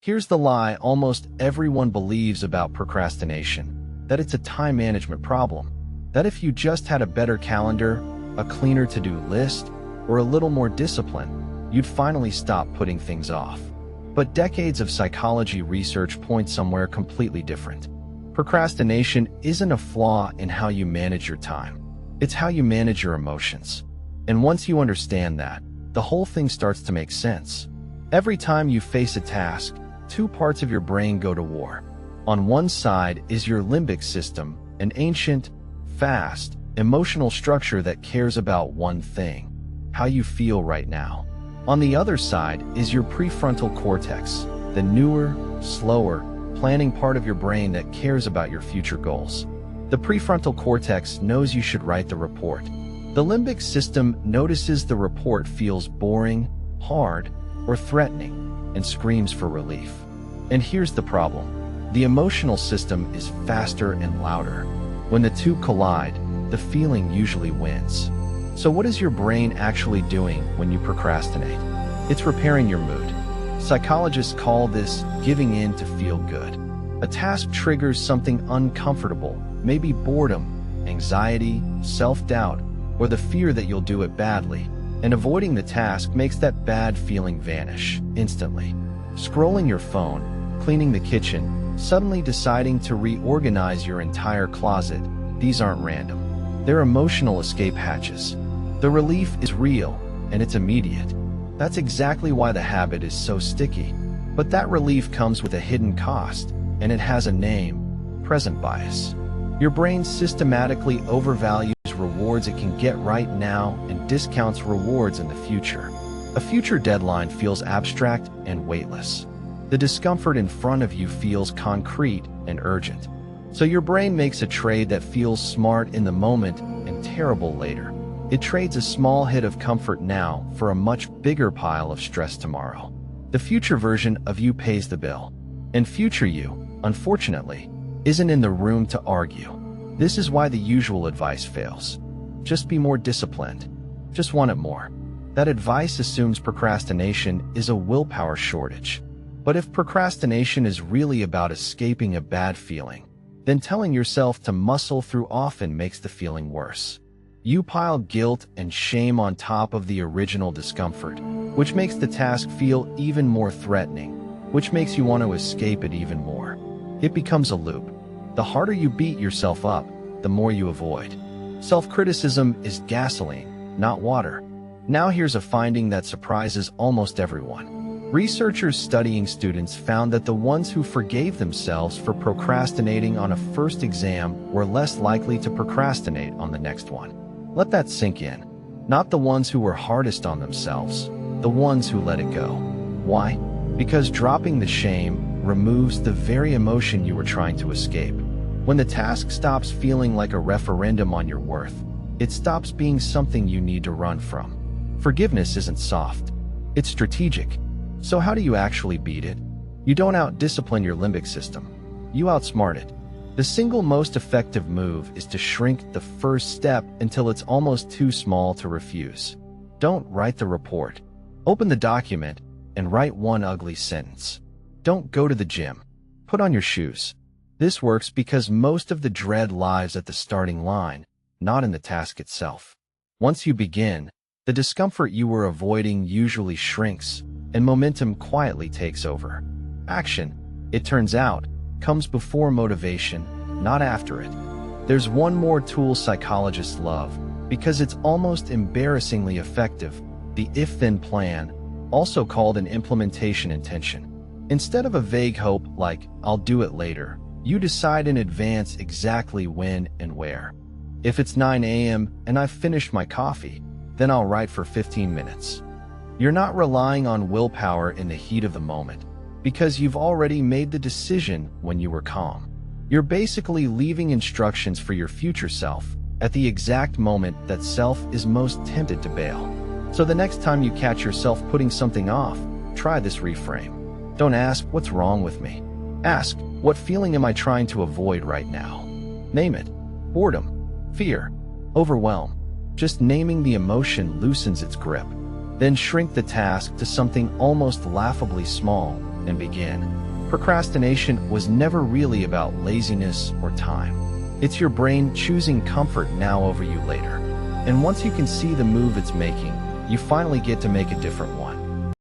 Here's the lie almost everyone believes about procrastination, that it's a time management problem, that if you just had a better calendar, a cleaner to-do list, or a little more discipline, you'd finally stop putting things off. But decades of psychology research point somewhere completely different. Procrastination isn't a flaw in how you manage your time. It's how you manage your emotions. And once you understand that, the whole thing starts to make sense. Every time you face a task, two parts of your brain go to war. On one side is your limbic system, an ancient, fast, emotional structure that cares about one thing: how you feel right now. On the other side is your prefrontal cortex, the newer, slower, planning part of your brain that cares about your future goals. The prefrontal cortex knows you should write the report. The limbic system notices the report feels boring, hard, or threatening, and screams for relief. And here's the problem. The emotional system is faster and louder. When the two collide, the feeling usually wins. So what is your brain actually doing when you procrastinate? It's repairing your mood. Psychologists call this giving in to feel good. A task triggers something uncomfortable, maybe boredom, anxiety, self-doubt, or the fear that you'll do it badly. And avoiding the task makes that bad feeling vanish instantly. Scrolling your phone, cleaning the kitchen, suddenly deciding to reorganize your entire closet, these aren't random. They're emotional escape hatches. The relief is real, and it's immediate. That's exactly why the habit is so sticky. But that relief comes with a hidden cost, and it has a name: present bias. Your brain systematically overvalues rewards it can get right now and discounts rewards in the future. A future deadline feels abstract and weightless. The discomfort in front of you feels concrete and urgent. So your brain makes a trade that feels smart in the moment and terrible later. It trades a small hit of comfort now for a much bigger pile of stress tomorrow. The future version of you pays the bill. And future you, unfortunately, isn't in the room to argue. This is why the usual advice fails. Just be more disciplined. Just want it more. That advice assumes procrastination is a willpower shortage. But if procrastination is really about escaping a bad feeling, then telling yourself to muscle through often makes the feeling worse. You pile guilt and shame on top of the original discomfort, which makes the task feel even more threatening, which makes you want to escape it even more. It becomes a loop. The harder you beat yourself up, the more you avoid. Self-criticism is gasoline, not water. Now here's a finding that surprises almost everyone. Researchers studying students found that the ones who forgave themselves for procrastinating on a first exam were less likely to procrastinate on the next one. Let that sink in. Not the ones who were hardest on themselves, the ones who let it go. Why? Because dropping the shame removes the very emotion you were trying to escape. When the task stops feeling like a referendum on your worth, it stops being something you need to run from. Forgiveness isn't soft. It's strategic. So how do you actually beat it? You don't out-discipline your limbic system. You outsmart it. The single most effective move is to shrink the first step until it's almost too small to refuse. Don't write the report. Open the document and write one ugly sentence. Don't go to the gym. Put on your shoes. This works because most of the dread lies at the starting line, not in the task itself. Once you begin, the discomfort you were avoiding usually shrinks, and momentum quietly takes over. Action, it turns out, comes before motivation, not after it. There's one more tool psychologists love, because it's almost embarrassingly effective: the if-then plan, also called an implementation intention. Instead of a vague hope like, "I'll do it later," you decide in advance exactly when and where. If it's 9 a.m. and I've finished my coffee, then I'll write for 15 minutes. You're not relying on willpower in the heat of the moment, because you've already made the decision when you were calm. You're basically leaving instructions for your future self at the exact moment that self is most tempted to bail. So the next time you catch yourself putting something off, try this reframe. Don't ask, "What's wrong with me?" Ask, "What feeling am I trying to avoid right now?" Name it. Boredom, fear, overwhelm. Just naming the emotion loosens its grip. Then shrink the task to something almost laughably small, and begin. Procrastination was never really about laziness or time. It's your brain choosing comfort now over you later. And once you can see the move it's making, you finally get to make a different one.